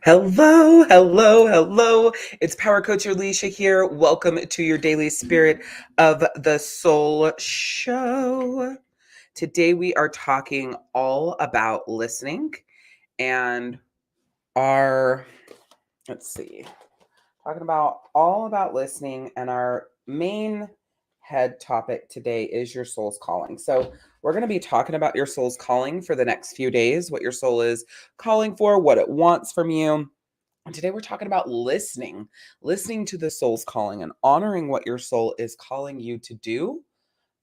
Hello, hello, hello. It's Power Coach Alishia here. Welcome to your daily spirit of the soul show. Today we are talking all about listening and our, let's see, talking about all about listening, and our main head topic today is your soul's calling. So we're going to be talking about your soul's calling for the next few days, what your soul is calling for, what it wants from you. And today we're talking about listening to the soul's calling and honoring what your soul is calling you to do,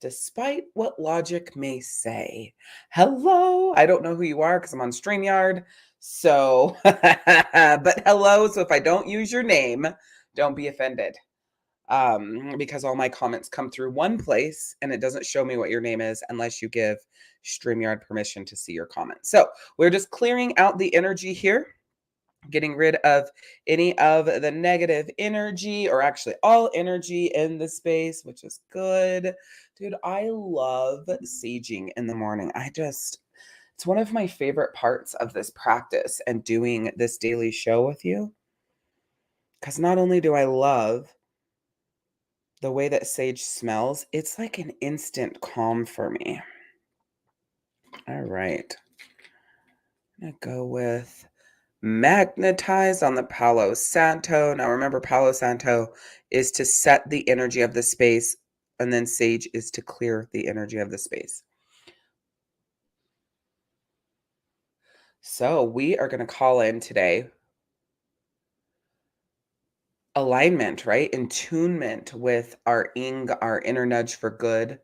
despite what logic may say. Hello. I don't know who you are because I'm on StreamYard. So, but hello. So if I don't use your name, don't be offended. Because all my comments come through one place and it doesn't show me what your name is unless you give StreamYard permission to see your comment. So we're just clearing out the energy here, getting rid of any of the negative energy, or actually all energy in the space, which is good. Dude, I love saging in the morning. It's one of my favorite parts of this practice and doing this daily show with you. Because not only do I love the way that sage smells, it's like an instant calm for me. All right. I'm going to go with magnetized on the Palo Santo. Now remember, Palo Santo is to set the energy of the space, and then sage is to clear the energy of the space. So we are going to call in today alignment, right? Attunement with our our inner nudge for good.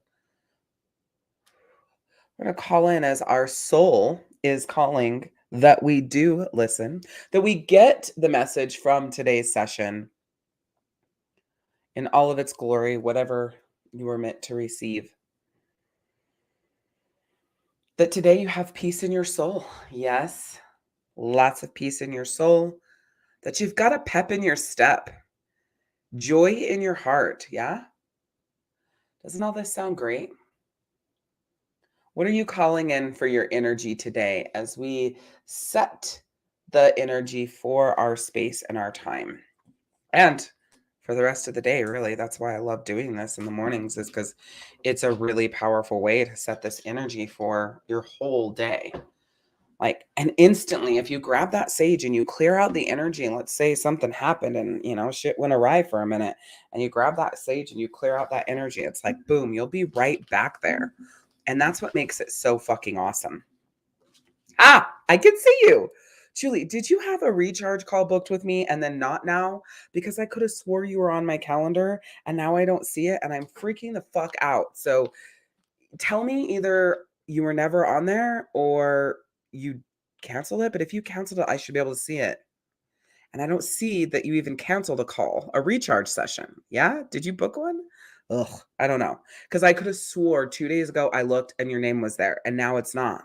We're going to call in as our soul is calling that we do listen, that we get the message from today's session in all of its glory, whatever you were meant to receive. That today you have peace in your soul. Yes, lots of peace in your soul. That you've got a pep in your step, joy in your heart. Yeah? Doesn't all this sound great? What are you calling in for your energy today as we set the energy for our space and our time? And for the rest of the day, really. That's why I love doing this in the mornings, is because it's a really powerful way to set this energy for your whole day. And instantly, if you grab that sage and you clear out the energy, and let's say something happened and, shit went awry for a minute, and you grab that sage and you clear out that energy, it's like, boom, you'll be right back there. And that's what makes it so fucking awesome. I can see you. Julie, did you have a recharge call booked with me and then not now? Because I could have swore you were on my calendar and now I don't see it and I'm freaking the fuck out. So tell me, either you were never on there or you canceled it. But if you canceled it, I should be able to see it. And I don't see that you even canceled a recharge session. Yeah? Did you book one? Ugh, I don't know. Because I could have swore 2 days ago I looked and your name was there and now it's not.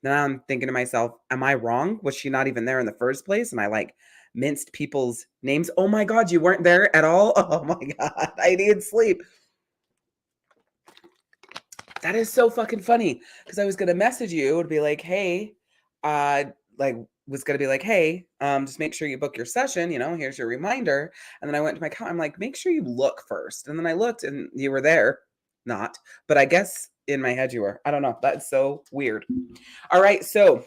Now I'm thinking to myself, am I wrong? Was she not even there in the first place? And I minced people's names. Oh my God, you weren't there at all? Oh my God, I need sleep. That is so fucking funny, because I was going to message you to be like, hey, was going to be like, hey, just make sure you book your session. Here's your reminder. And then I went to my account. I'm like, make sure you look first. And then I looked and you were there. Not, but I guess in my head you were. I don't know. That's so weird. All right. So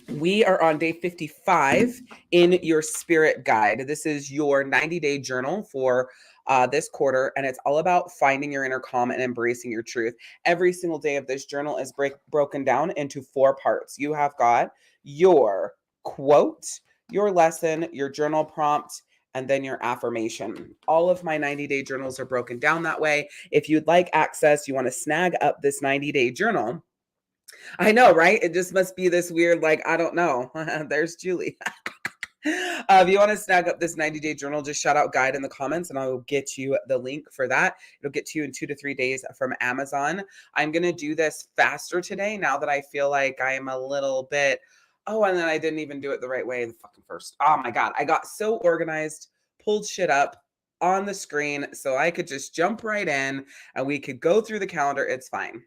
we are on day 55 in your spirit guide. This is your 90-day journal for this quarter, and it's all about finding your inner calm and embracing your truth. Every single day of this journal is broken down into 4 parts. You have got your quote, your lesson, your journal prompt, and then your affirmation. All of my 90-day journals are broken down that way. If you'd like access, you want to snag up this 90-day journal. I know, right? It just must be this weird, I don't know. There's Julie. If you want to snag up this 90-day journal, just shout out guide in the comments and I will get you the link for that. It'll get to you in 2 to 3 days from Amazon. I'm going to do this faster today now that I feel like I am a little bit, and then I didn't even do it the right way the fucking first. Oh my God. I got so organized, pulled shit up on the screen so I could just jump right in and we could go through the calendar. It's fine.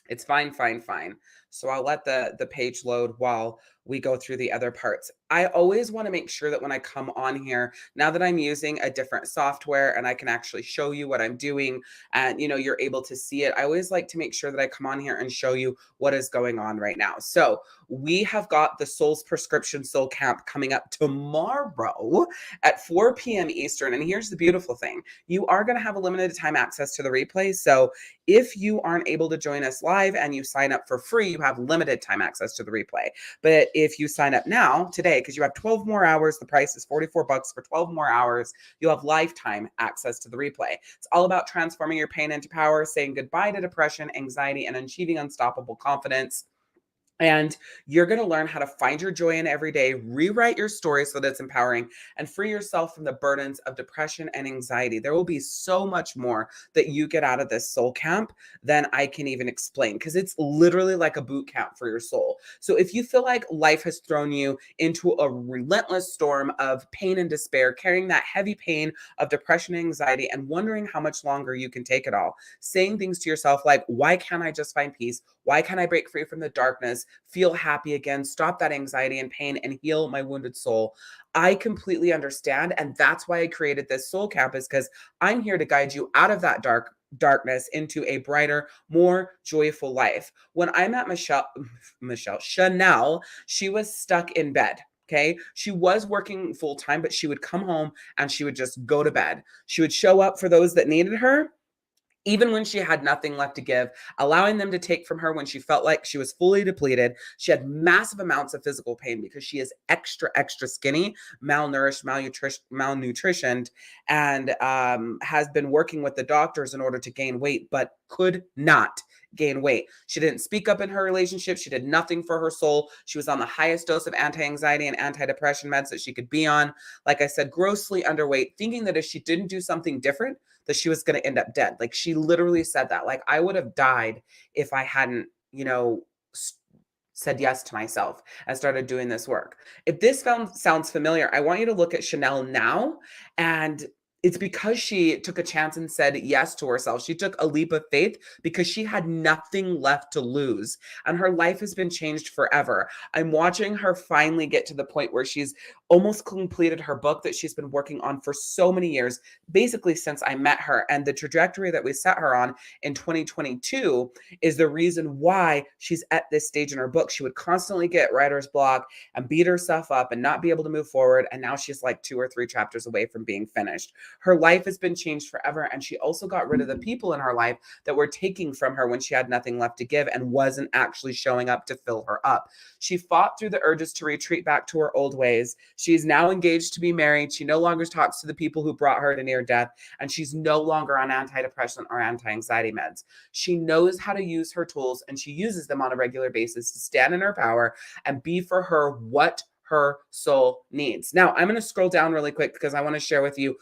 It's fine, fine, fine. So I'll let the page load while we go through the other parts. I always want to make sure that when I come on here, now that I'm using a different software and I can actually show you what I'm doing and you're able to see it, I always like to make sure that I come on here and show you what is going on right now. So we have got the Soul's Prescription Soul Camp coming up tomorrow at 4 p.m. Eastern. And here's the beautiful thing. You are going to have a limited time access to the replay. So if you aren't able to join us live and you sign up for free, you have limited time access to the replay. But if you sign up now today, because you have 12 more hours, the price is $44 for 12 more hours, you'll have lifetime access to the replay. It's all about transforming your pain into power, saying goodbye to depression, anxiety, and achieving unstoppable confidence. And you're going to learn how to find your joy in every day, rewrite your story so that it's empowering, and free yourself from the burdens of depression and anxiety. There will be so much more that you get out of this soul camp than I can even explain, because it's literally like a boot camp for your soul. So if you feel like life has thrown you into a relentless storm of pain and despair, carrying that heavy pain of depression and anxiety and wondering how much longer you can take it all, saying things to yourself like, why can't I just find peace? Why can't I break free from the darkness, feel happy again, stop that anxiety and pain, and heal my wounded soul? I completely understand. And that's why I created this soul camp, is because I'm here to guide you out of that darkness into a brighter, more joyful life. When I met Chanel, she was stuck in bed. Okay. She was working full time, but she would come home and she would just go to bed. She would show up for those that needed her, even when she had nothing left to give, allowing them to take from her when she felt like she was fully depleted. She had massive amounts of physical pain because she is extra, extra skinny, malnourished, malnutritioned, and has been working with the doctors in order to gain weight, but could not gain weight. She didn't speak up in her relationship. She did nothing for her soul. She was on the highest dose of anti-anxiety and antidepressant meds that she could be on. Like I said, grossly underweight, thinking that if she didn't do something different, that she was going to end up dead. Like, she literally said that. Like, I would have died if I hadn't, said yes to myself and started doing this work. If this sounds familiar, I want you to look at Chanel now. And it's because she took a chance and said yes to herself. She took a leap of faith because she had nothing left to lose. And her life has been changed forever. I'm watching her finally get to the point where she's almost completed her book that she's been working on for so many years, basically since I met her. And the trajectory that we set her on in 2022 is the reason why she's at this stage in her book. She would constantly get writer's block and beat herself up and not be able to move forward. And now she's like 2 or 3 chapters away from being finished. Her life has been changed forever. And she also got rid of the people in her life that were taking from her when she had nothing left to give and wasn't actually showing up to fill her up. She fought through the urges to retreat back to her old ways. She's now engaged to be married. She no longer talks to the people who brought her to near death. And she's no longer on antidepressant or anti-anxiety meds. She knows how to use her tools, and she uses them on a regular basis to stand in her power and be for her what her soul needs. Now, I'm going to scroll down really quick because I want to share with you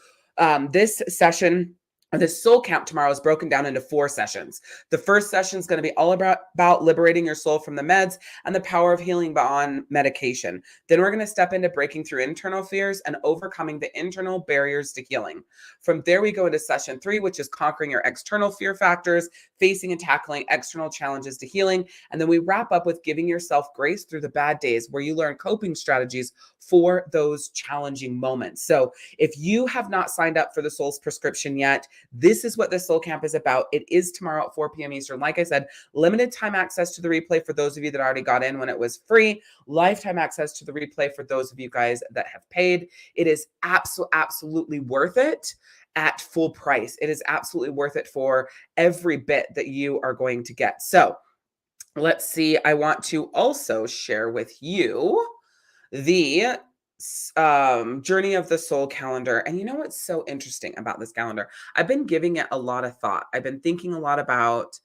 this session. This soul camp tomorrow is broken down into 4 sessions. The first session is going to be all about liberating your soul from the meds and the power of healing beyond medication. Then we're going to step into breaking through internal fears and overcoming the internal barriers to healing. From there, we go into session 3, which is conquering your external fear factors, facing and tackling external challenges to healing. And then we wrap up with giving yourself grace through the bad days, where you learn coping strategies for those challenging moments. So if you have not signed up for the Soul's Prescription yet, this is what the Soul Camp is about. It is tomorrow at 4 p.m. Eastern. Like I said, limited time access to the replay for those of you that already got in when it was free. Lifetime access to the replay for those of you guys that have paid. It is absolutely worth it at full price. It is absolutely worth it for every bit that you are going to get. So let's see. I want to also share with you the Journey of the Soul calendar. And you know what's so interesting about this calendar? I've been giving it a lot of thought. I've been thinking a lot about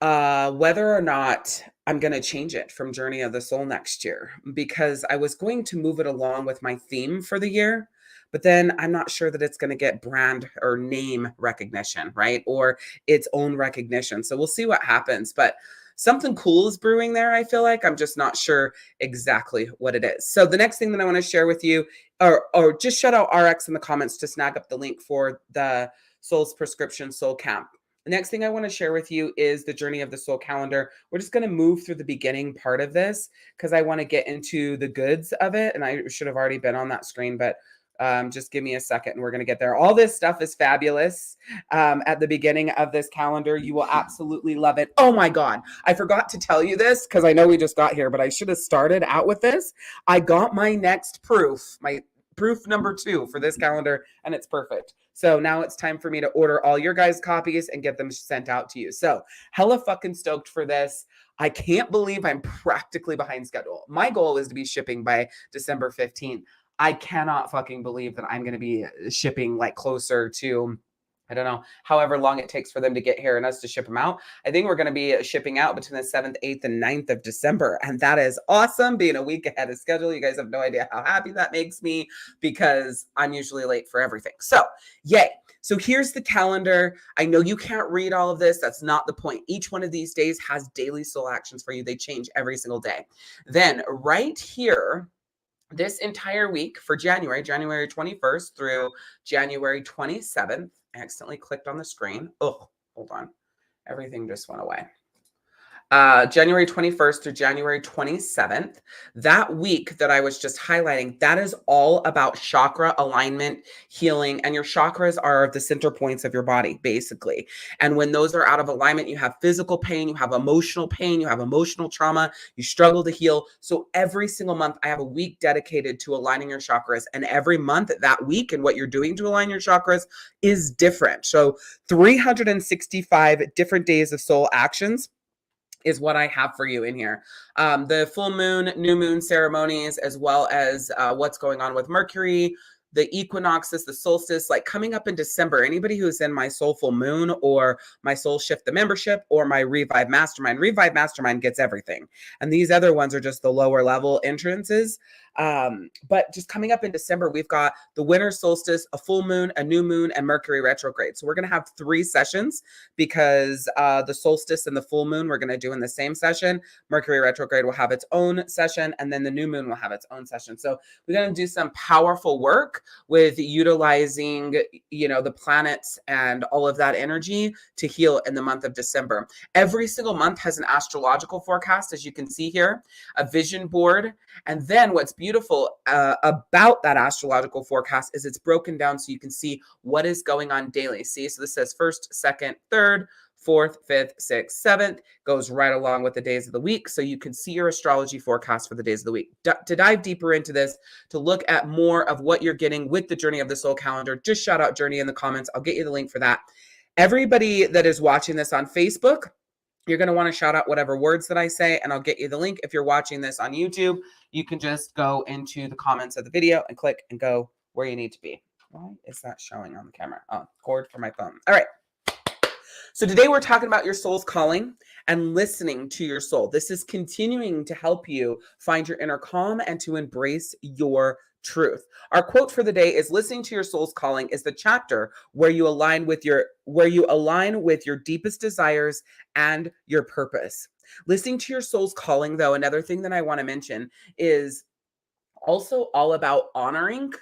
whether or not I'm going to change it from Journey of the Soul next year, because I was going to move it along with my theme for the year. But then I'm not sure that it's going to get brand or name recognition, right? Or its own recognition. So we'll see what happens. But something cool is brewing there, I feel like. I'm just not sure exactly what it is. So the next thing that I want to share with you, or just shout out RX in the comments to snag up the link for the Soul's Prescription Soul Camp. The next thing I want to share with you is the journey of the soul calendar. We're just going to move through the beginning part of this because I want to get into the goods of it. And I should have already been on that screen, but just give me a second and we're going to get there. All this stuff is fabulous at the beginning of this calendar. You will absolutely love it. Oh my God. I forgot to tell you this because I know we just got here, but I should have started out with this. I got my next proof, my proof number 2 for this calendar, and it's perfect. So now it's time for me to order all your guys' copies and get them sent out to you. So hella fucking stoked for this. I can't believe I'm practically behind schedule. My goal is to be shipping by December 15th. I cannot fucking believe that I'm going to be shipping like closer to, I don't know, however long it takes for them to get here and us to ship them out. I think we're going to be shipping out between the 7th, 8th, and 9th of December. And that is awesome, being a week ahead of schedule. You guys have no idea how happy that makes me because I'm usually late for everything. So yay. So here's the calendar. I know you can't read all of this. That's not the point. Each one of these days has daily soul actions for you. They change every single day. Then right here, this entire week for January 21st through January 27th, I accidentally clicked on the screen. Oh, hold on. Everything just went away. January 21st through January 27th, that week that I was just highlighting, that is all about chakra alignment, healing, and your chakras are the center points of your body, basically. And when those are out of alignment, you have physical pain, you have emotional pain, you have emotional trauma, you struggle to heal. So every single month, I have a week dedicated to aligning your chakras. And every month, that week and what you're doing to align your chakras is different. So 365 different days of soul actions is what I have for you in here. The full moon, new moon ceremonies, as well as what's going on with Mercury, the equinoxes, the solstice, like coming up in December. Anybody who's in my Soulful Moon or my Soul Shift the Membership or my Revive Mastermind gets everything. And these other ones are just the lower level entrances. But just coming up in December, we've got the winter solstice, a full moon, a new moon, and Mercury retrograde. So we're going to have 3 sessions because the solstice and the full moon we're going to do in the same session. Mercury retrograde will have its own session, and then the new moon will have its own session. So we're going to do some powerful work with utilizing, the planets and all of that energy to heal in the month of December. Every single month has an astrological forecast, as you can see here, a vision board. And then what's beautiful about that astrological forecast is it's broken down so you can see what is going on daily. See, so this says 1st, 2nd, 3rd, 4th, 5th, 6th, 7th, goes right along with the days of the week. So you can see your astrology forecast for the days of the week. To dive deeper into this, to look at more of what you're getting with the Journey of the Soul calendar, just shout out Journey in the comments. I'll get you the link for that. Everybody that is watching this on Facebook, you're going to want to shout out whatever words that I say, and I'll get you the link. If you're watching this on YouTube, you can just go into the comments of the video and click and go where you need to be. Why is that showing on the camera? Oh, cord for my phone. All right. So today we're talking about your soul's calling and listening to your soul. This is continuing to help you find your inner calm and to embrace your truth. Our quote for the day is: listening to your soul's calling is the chapter where you align with your deepest desires and your purpose. Listening to your soul's calling, though, another thing that I want to mention is also all about honoring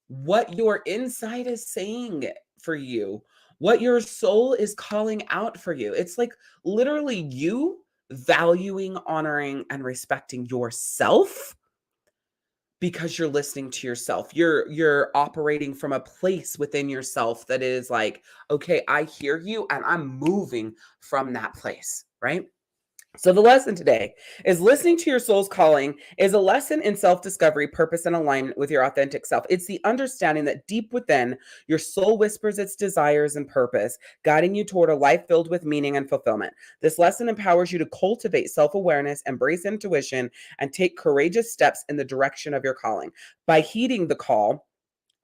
what your inside is saying for you, what your soul is calling out for you. It's like literally you valuing, honoring, and respecting yourself because you're listening to yourself. You're operating from a place within yourself that is like, okay, I hear you and I'm moving from that place, right? So the lesson today is listening to your soul's calling is a lesson in self-discovery, purpose, and alignment with your authentic self. It's the understanding that deep within, your soul whispers its desires and purpose, guiding you toward a life filled with meaning and fulfillment. This lesson empowers you to cultivate self-awareness, embrace intuition, and take courageous steps in the direction of your calling. By heeding the call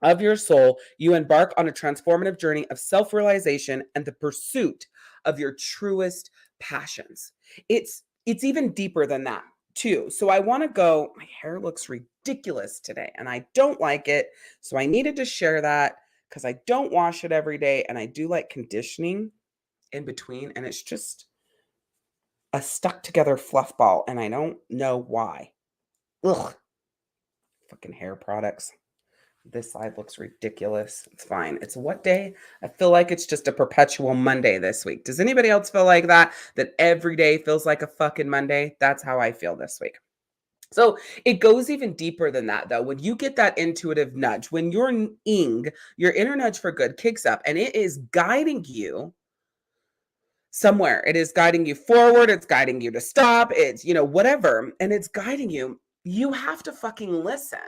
of your soul, you embark on a transformative journey of self-realization and the pursuit of your truest passions. It's even deeper than that too. So I want to go, my hair looks ridiculous today and I don't like it. So I needed to share that because I don't wash it every day and I do like conditioning in between, and it's just a stuck together fluff ball and I don't know why. Ugh. Fucking hair products. This side looks ridiculous. It's fine. It's what day? I feel like it's just a perpetual Monday this week. Does anybody else feel like that? That every day feels like a fucking Monday? That's how I feel this week. So it goes even deeper than that, though. When you get that intuitive nudge, when your your inner nudge for good, kicks up and it is guiding you somewhere, it is guiding you forward, it's guiding you to stop, it's, whatever, and it's guiding you. You have to fucking listen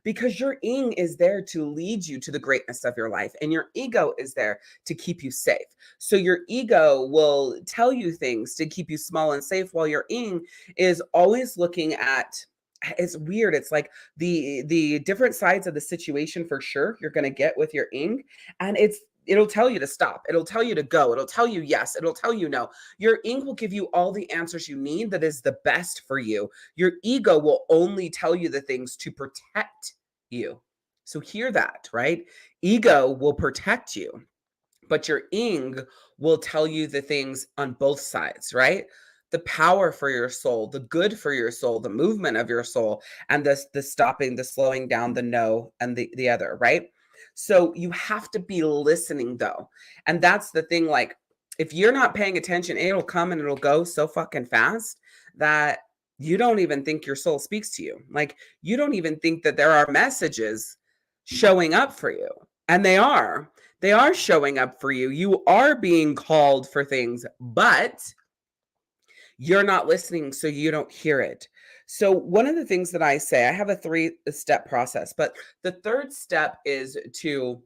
because your ing is there to lead you to the greatness of your life, and your ego is there to keep you safe. So your ego will tell you things to keep you small and safe, while your ing is always looking at. It's weird. It's like the different sides of the situation for sure you're going to get with your ing, and it'll tell you to stop. It'll tell you to go. It'll tell you yes. It'll tell you no. Your ing will give you all the answers you need that is the best for you. Your ego will only tell you the things to protect you. So hear that, right? Ego will protect you, but your ing will tell you the things on both sides, right? The power for your soul, the good for your soul, the movement of your soul, and the stopping, the slowing down, the no, and the other, right? So you have to be listening, though. And that's the thing. Like, if you're not paying attention, it'll come and it'll go so fucking fast that you don't even think your soul speaks to you. Like, you don't even think that there are messages showing up for you. And they are. They are showing up for you. You are being called for things, but you're not listening, so you don't hear it. So one of the things that I say, I have a 3-step process, but the third step is to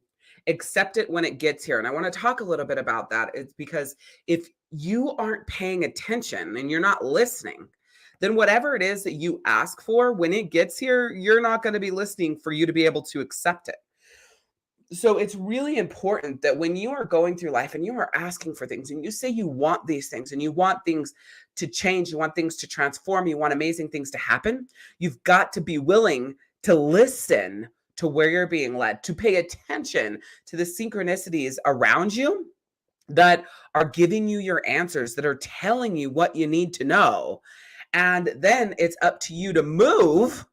accept it when it gets here. And I want to talk a little bit about that. It's because if you aren't paying attention and you're not listening, then whatever it is that you ask for, when it gets here, you're not going to be listening for you to be able to accept it. So it's really important that when you are going through life and you are asking for things and you say you want these things and you want things to change, you want things to transform, you want amazing things to happen, you've got to be willing to listen to where you're being led, to pay attention to the synchronicities around you that are giving you your answers, that are telling you what you need to know. And then it's up to you to move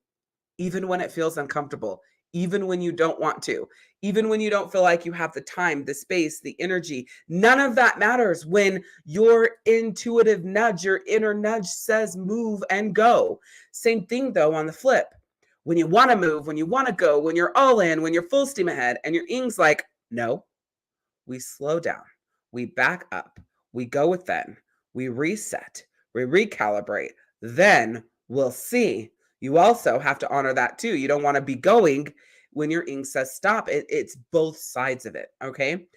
even when it feels uncomfortable, even when you don't want to, even when you don't feel like you have the time, the space, the energy. None of that matters when your intuitive nudge, your inner nudge says move and go. Same thing though on the flip. When you want to move, when you want to go, when you're all in, when you're full steam ahead, and your ing's like, no, we slow down, we back up, we go within, we reset, we recalibrate, then we'll see. You also have to honor that too. You don't want to be going when your ing says stop. It's both sides of it, okay?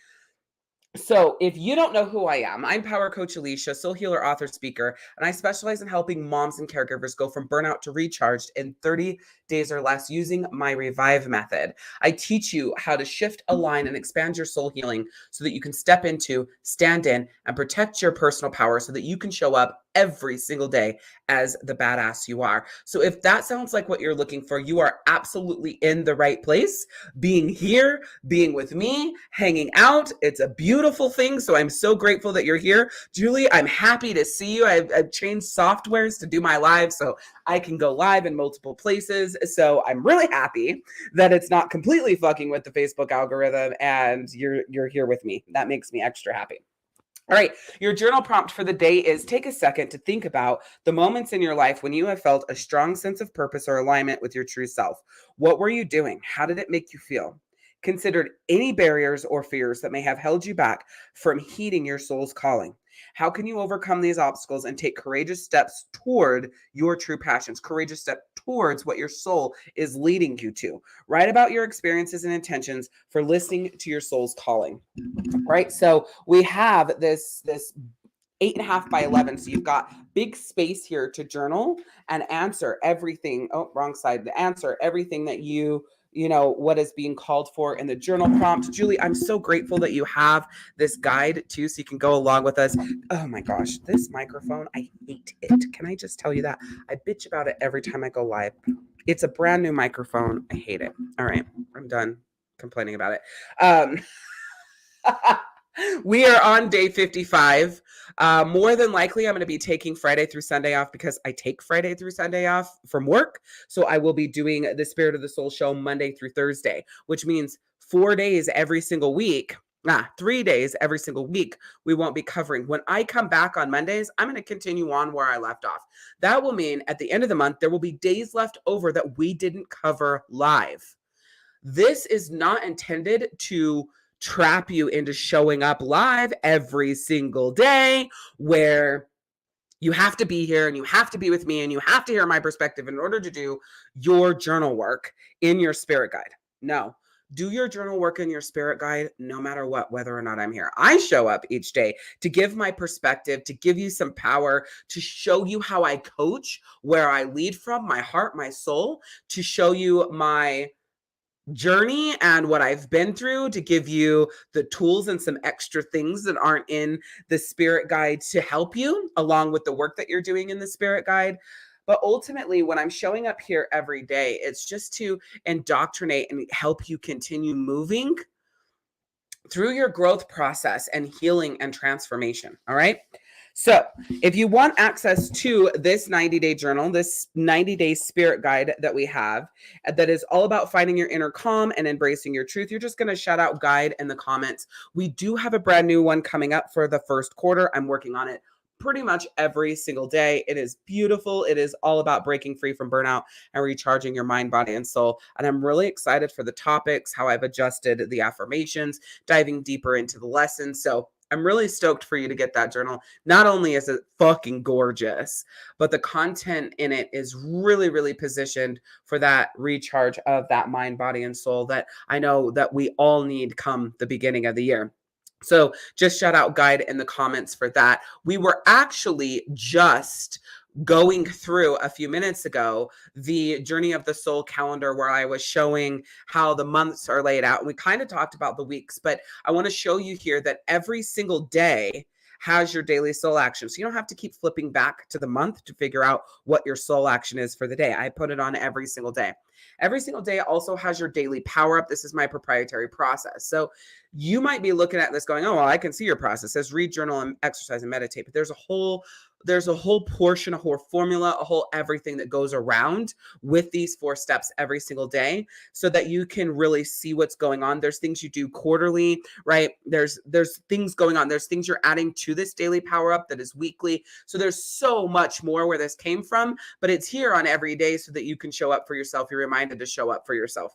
So if you don't know who I am, I'm Power Coach Alishia, soul healer, author, speaker, and I specialize in helping moms and caregivers go from burnout to recharged in 30 days or less using my Revive method. I teach you how to shift, align, and expand your soul healing so that you can step into, stand in, and protect your personal power so that you can show up every single day as the badass you are. So if that sounds like what you're looking for, you are absolutely in the right place. Being here, being with me, hanging out, it's a beautiful thing. So I'm so grateful that you're here. Julie, I'm happy to see you. I've changed softwares to do my live so I can go live in multiple places. So I'm really happy that it's not completely fucking with the Facebook algorithm and you're here with me. That makes me extra happy. All right, your journal prompt for the day is take a second to think about the moments in your life when you have felt a strong sense of purpose or alignment with your true self. What were you doing? How did it make you feel? Consider any barriers or fears that may have held you back from heeding your soul's calling. How can you overcome these obstacles and take courageous steps toward your true passions, courageous step towards what your soul is leading you to? Write about your experiences and intentions for listening to your soul's calling. Right? So we have this 8.5 by 11. So you've got big space here to journal and answer everything. Oh, wrong side. To answer everything that what is being called for in the journal prompt. Julie, I'm so grateful that you have this guide too, so you can go along with us. Oh my gosh, this microphone, I hate it. Can I just tell you that? I bitch about it every time I go live. It's a brand new microphone. I hate it. All right, I'm done complaining about it. We are on day 55 More than likely, I'm going to be taking Friday through Sunday off because I take Friday through Sunday off from work. So I will be doing the Spirit of the Soul show Monday through Thursday, which means 4 days every single week. 3 days every single week we won't be covering. When I come back on Mondays, I'm going to continue on where I left off. That will mean at the end of the month, there will be days left over that we didn't cover live. This is not intended to trap you into showing up live every single day where you have to be here and you have to be with me and you have to hear my perspective in order to do your journal work in your spirit guide. No, do your journal work in your spirit guide no matter what, whether or not I'm here. I show up each day to give my perspective, to give you some power, to show you how I coach, where I lead from, my heart, my soul, to show you my journey and what I've been through, to give you the tools and some extra things that aren't in the spirit guide to help you along with the work that you're doing in the spirit guide. But ultimately, when I'm showing up here every day, it's just to indoctrinate and help you continue moving through your growth process and healing and transformation. All right. So if you want access to this 90-day journal, this 90-day spirit guide that we have, that is all about finding your inner calm and embracing your truth, you're just going to shout out guide in the comments. We do have a brand new one coming up for the first quarter. I'm working on it pretty much every single day. It is beautiful. It is all about breaking free from burnout and recharging your mind, body, and soul. And I'm really excited for the topics, how I've adjusted the affirmations, diving deeper into the lessons. So I'm really stoked for you to get that journal. Not only is it fucking gorgeous, but the content in it is really, really positioned for that recharge of that mind, body, and soul that I know that we all need come the beginning of the year. So just shout out guide in the comments for that. We were actually just going through a few minutes ago the Journey of the Soul calendar, where I was showing how the months are laid out. And we kind of talked about the weeks, but I want to show you here that every single day has your daily soul action. So you don't have to keep flipping back to the month to figure out what your soul action is for the day. I put it on every single day. Every single day also has your daily power up. This is my proprietary process. So you might be looking at this going, oh, well, I can see your process. It says read, journal, and exercise and meditate. But there's a whole portion, a whole formula, a whole everything that goes around with these 4 steps every single day so that you can really see what's going on. There's things you do quarterly, right? There's things going on. There's things you're adding to this daily power up that is weekly. So there's so much more where this came from, but it's here on every day so that you can show up for yourself. You're reminded to show up for yourself.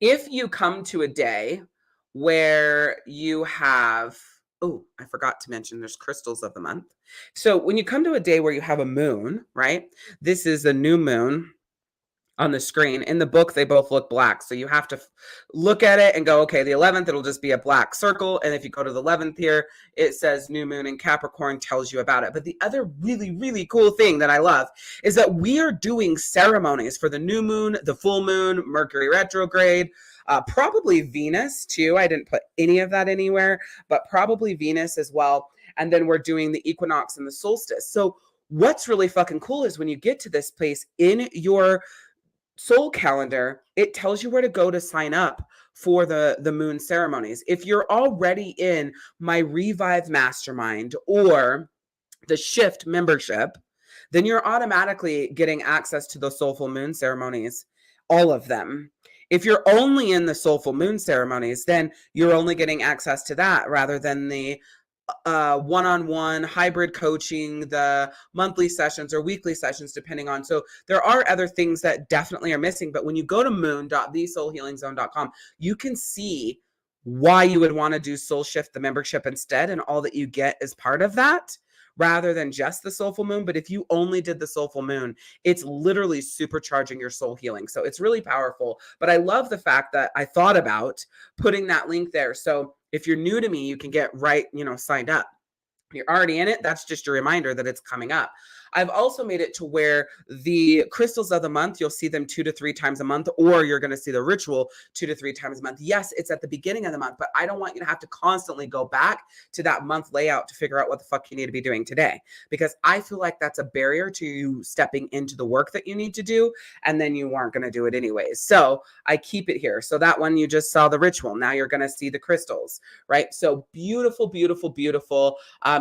If you come to a day where you have, oh, I forgot to mention there's crystals of the month. So when you come to a day where you have a moon, right? This is a new moon on the screen. In the book, they both look black. So you have to look at it and go, okay, the 11th, it'll just be a black circle. And if you go to the 11th here, it says new moon in Capricorn, tells you about it. But the other really, really cool thing that I love is that we are doing ceremonies for the new moon, the full moon, Mercury retrograde, probably Venus too. I didn't put any of that anywhere, but probably Venus as well. And then we're doing the equinox and the solstice. So what's really fucking cool is when you get to this place in your soul calendar, it tells you where to go to sign up for the moon ceremonies. If you're already in my Revive Mastermind or the Shift membership, then you're automatically getting access to the Soulful Moon ceremonies, all of them. If you're only in the Soulful Moon ceremonies, then you're only getting access to that rather than the one-on-one hybrid coaching, the monthly sessions or weekly sessions, depending on. So there are other things that definitely are missing. But when you go to moon.thesoulhealingzone.com, you can see why you would want to do Soul Shift, the membership instead, and all that you get as part of that, rather than just the Soulful Moon. But if you only did the Soulful Moon, it's literally supercharging your soul healing. So it's really powerful. But I love the fact that I thought about putting that link there. So if you're new to me, you can get signed up. If you're already in it, that's just a reminder that it's coming up. I've also made it to where the crystals of the month, you'll see them 2 to 3 times a month, or you're going to see the ritual 2 to 3 times a month. Yes, it's at the beginning of the month, but I don't want you to have to constantly go back to that month layout to figure out what the fuck you need to be doing today, because I feel like that's a barrier to you stepping into the work that you need to do, and then you aren't going to do it anyways. So I keep it here. So that one, you just saw the ritual. Now you're going to see the crystals, right? So beautiful, beautiful, beautiful.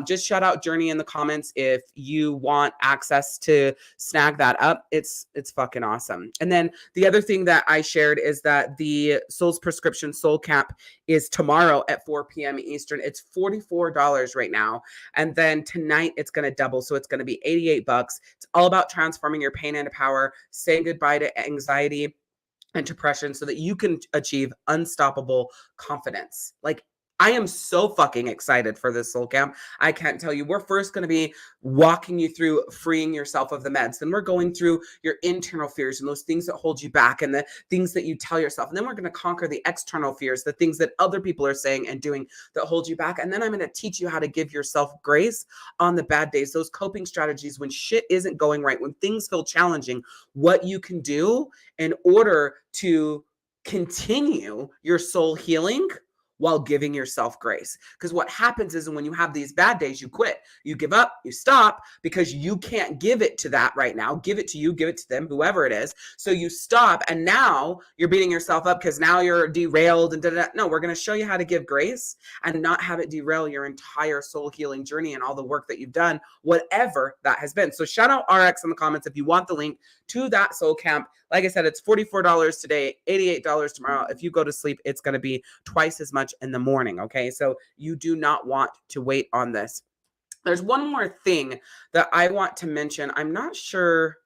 Just shout out Journey in the comments if you want access to snag that up. It's fucking awesome. And then the other thing that I shared is that the Soul's Prescription Soul Camp is tomorrow at 4 p.m. Eastern. It's $44 right now. And then tonight it's going to double. So it's going to be $88. It's all about transforming your pain into power, saying goodbye to anxiety and depression so that you can achieve unstoppable confidence. Like, I am so fucking excited for this soul camp. I can't tell you. We're first going to be walking you through freeing yourself of the meds. Then we're going through your internal fears and those things that hold you back and the things that you tell yourself. And then we're going to conquer the external fears, the things that other people are saying and doing that hold you back. And then I'm going to teach you how to give yourself grace on the bad days, those coping strategies when shit isn't going right, when things feel challenging, what you can do in order to continue your soul healing while giving yourself grace. Because what happens is when you have these bad days, you quit, you give up, you stop, because you can't give it to that right now. Give it to you, give it to them, whoever it is. So you stop, and now you're beating yourself up because now you're derailed and da-da-da. No, we're going to show you how to give grace and not have it derail your entire soul healing journey and all the work that you've done, whatever that has been. So shout out RX in the comments if you want the link to that soul camp. Like I said, it's $44 today, $88 tomorrow. If you go to sleep, it's going to be twice as much in the morning. Okay. So you do not want to wait on this. There's one more thing that I want to mention. I'm not sure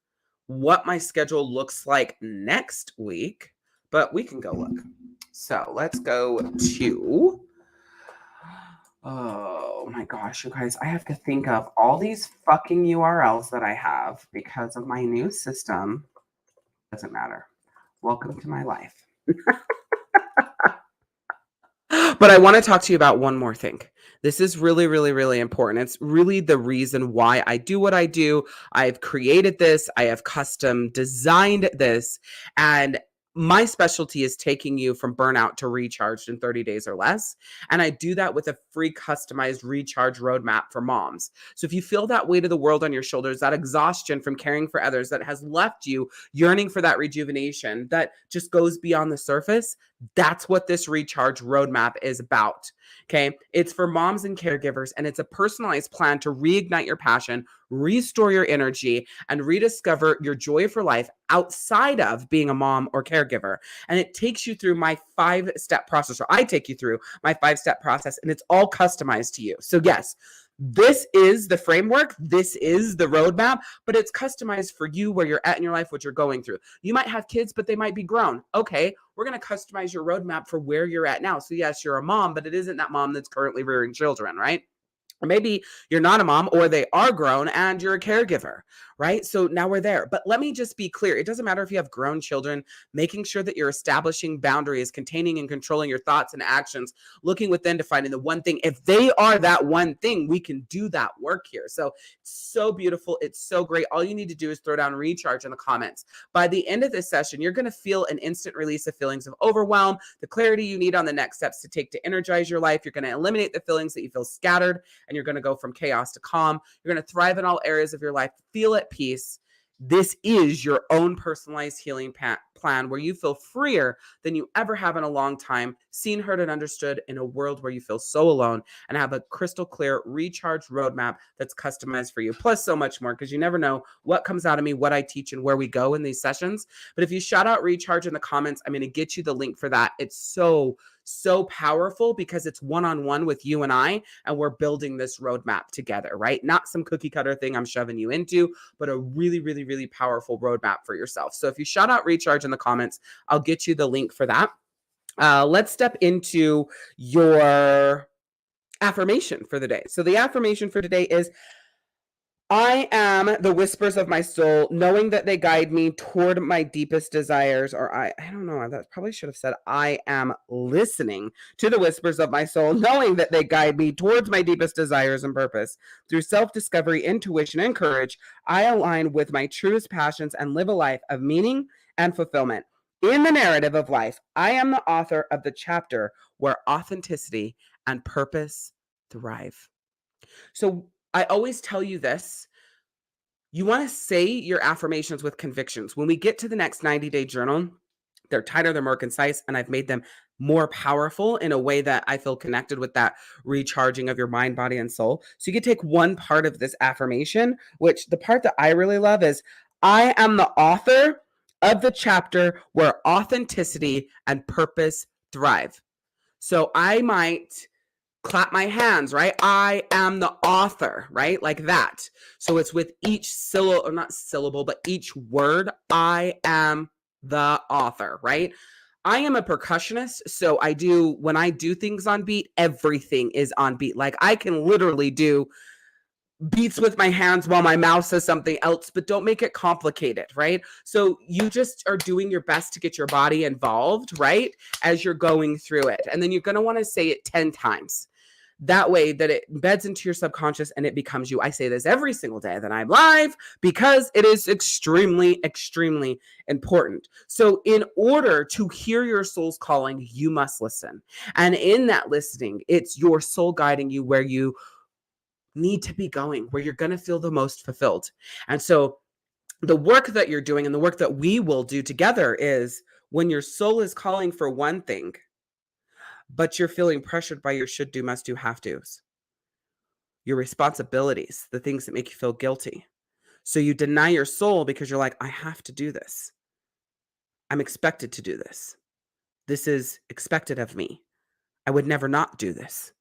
what my schedule looks like next week, but we can go look. So let's go to, oh my gosh, you guys, I have to think of all these fucking URLs that I have because of my new system. Doesn't matter. Welcome to my life. But I want to talk to you about one more thing. This is really, really, really important. It's really the reason why I do what I do. I've created this. I have custom designed this. And my specialty is taking you from burnout to recharged in 30 days or less. And I do that with a free customized recharge roadmap for moms. So if you feel that weight of the world on your shoulders, that exhaustion from caring for others that has left you yearning for that rejuvenation that just goes beyond the surface, that's what this recharge roadmap is about. Okay. It's for moms and caregivers, and it's a personalized plan to reignite your passion, restore your energy, and rediscover your joy for life outside of being a mom or caregiver. And it takes you through my 5-step process, or I take you through my 5-step process, and it's all customized to you. So yes, this is the framework. This is the roadmap, but it's customized for you, where you're at in your life, what you're going through. You might have kids, but they might be grown. Okay, we're going to customize your roadmap for where you're at now. So yes, you're a mom, but it isn't that mom that's currently rearing children, right? Or maybe you're not a mom, or they are grown and you're a caregiver, right? So now we're there. But let me just be clear. It doesn't matter if you have grown children, making sure that you're establishing boundaries, containing and controlling your thoughts and actions, looking within to finding the one thing. If they are that one thing, we can do that work here. So it's so beautiful. It's so great. All you need to do is throw down recharge in the comments. By the end of this session, you're going to feel an instant release of feelings of overwhelm, the clarity you need on the next steps to take to energize your life. You're going to eliminate the feelings that you feel scattered, and you're going to go from chaos to calm. You're going to thrive in all areas of your life, feel at peace. This is your own personalized healing plan where you feel freer than you ever have in a long time, seen, heard, and understood in a world where you feel so alone, and have a crystal clear recharge roadmap that's customized for you, plus so much more, because you never know what comes out of me, what I teach, and where we go in these sessions. But if you shout out recharge in the comments, I'm going to get you the link for that. It's so powerful because it's one-on-one with you and I, and we're building this roadmap together, right? Not some cookie cutter thing I'm shoving you into, but a really, really, really powerful roadmap for yourself. So if you shout out recharge in the comments, I'll get you the link for that. Let's step into your affirmation for the day. So the affirmation for today is, I am the whispers of my soul, knowing that they guide me toward my deepest desires. Or I don't know, that probably should have said, I am listening to the whispers of my soul, knowing that they guide me towards my deepest desires and purpose. Through self-discovery, intuition, and courage, I align with my truest passions and live a life of meaning and fulfillment. In the narrative of life, I am the author of the chapter where authenticity and purpose thrive. So I always tell you this. You want to say your affirmations with convictions. When we get to the next 90-day journal, they're tighter, they're more concise, and I've made them more powerful in a way that I feel connected with that recharging of your mind, body, and soul. So you can take one part of this affirmation, which the part that I really love is, I am the author of the chapter where authenticity and purpose thrive. So I might clap my hands, right? I am the author, right? Like that. So it's with each syllable, or not syllable, but each word, I am the author, right? I am a percussionist, so when I do things on beat, everything is on beat. Like I can literally do beats with my hands while my mouth says something else, but don't make it complicated, right? So you just are doing your best to get your body involved, right? As you're going through it. And then you're going to want to say it 10 times. That way that it embeds into your subconscious and it becomes you. I say this every single day that I'm live because it is extremely, extremely important. So in order to hear your soul's calling, you must listen. And in that listening, it's your soul guiding you where you need to be going, where you're going to feel the most fulfilled. And so the work that you're doing and the work that we will do together is when your soul is calling for one thing, but you're feeling pressured by your should do, must do, have to's, your responsibilities, the things that make you feel guilty. So you deny your soul because you're like, I have to do this. I'm expected to do this. This is expected of me. I would never not do this.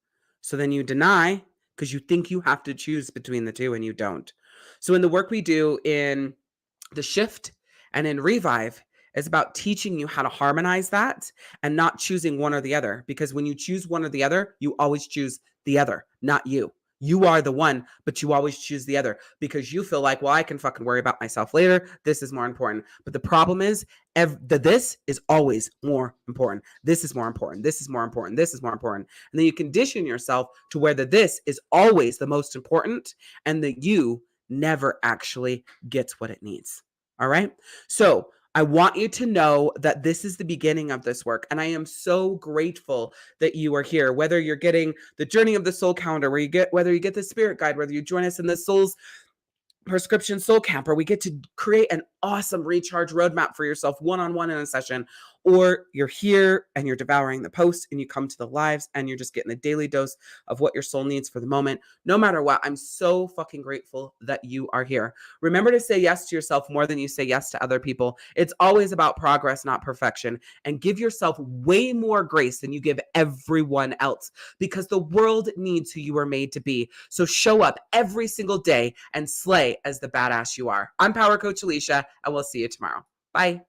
So then you deny because you think you have to choose between the two and you don't. So in the work we do in the shift and in revive is about teaching you how to harmonize that and not choosing one or the other. Because when you choose one or the other, you always choose the other, not you. You are the one, but you always choose the other because you feel like, well, I can fucking worry about myself later. This is more important. But the problem is this is always more important. This is more important. This is more important. This is more important. And then you condition yourself to where the this is always the most important and the you never actually gets what it needs. All right. So I want you to know that this is the beginning of this work. And I am so grateful that you are here, whether you're getting the Journey of the Soul calendar, whether you get the spirit guide, whether you join us in the Soul's Prescription Soul Camp, where we get to create an awesome recharge roadmap for yourself one-on-one in a session, or you're here and you're devouring the posts and you come to the lives and you're just getting a daily dose of what your soul needs for the moment. No matter what, I'm so fucking grateful that you are here. Remember to say yes to yourself more than you say yes to other people. It's always about progress, not perfection. And give yourself way more grace than you give everyone else because the world needs who you were made to be. So show up every single day and slay as the badass you are. I'm Power Coach Alishia, and we'll see you tomorrow. Bye.